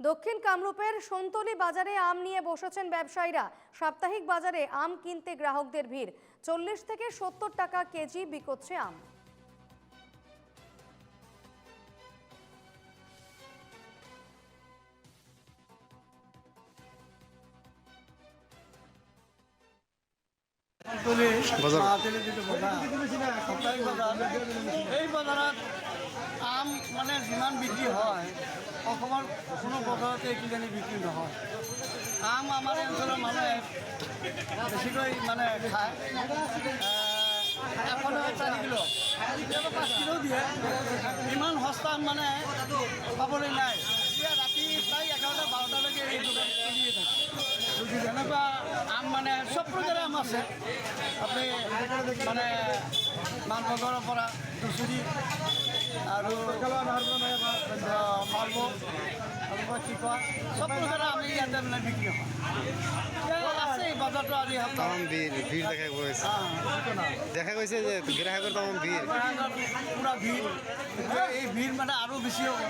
দক্ষিণ কামরূপের সন্তলি বাজারে আম নিয়ে বসেছেন ব্যবসায়ীরা। সাপ্তাহিক বাজারে আম কিনতে গ্রাহকদের ভিড়। 40 থেকে 70 টাকা কেজি বিকোচ্ছে আম। এই বজাৰত আম মানে যিমান বিক্ৰী হয় অসমৰ কোনো বজাৰতে কিজানি বিক্ৰী নহয়। আম আমাৰ অঞ্চলৰ মানুহে বেছিকৈ মানে খায়। এখন 4 কিলো কেতিয়াবা 5 কিলো দিয়ে। ইমান সস্তা মানে পাবলৈ নাই। এতিয়া ৰাতি প্ৰায় 11-12টালৈকে এই দোকান চলিয়ে থাকে। যেনেকুৱা আম মানে চব প্ৰকাৰৰ আম আছে। আপুনি মানে মালভোগৰ পৰা দুচুৰি আৰু মালভোগ আৰু কি কোৱা চব প্ৰকাৰৰ আমি ইয়াতে মানে বিক্ৰী হয়। আছে বজাৰটো আজি ভিড় দেখা গৈছে যে গ্ৰাহকৰ তামাম ভিড় পুৰা ভিড়। এই ভিড় মানে আৰু বেছি হ'ব।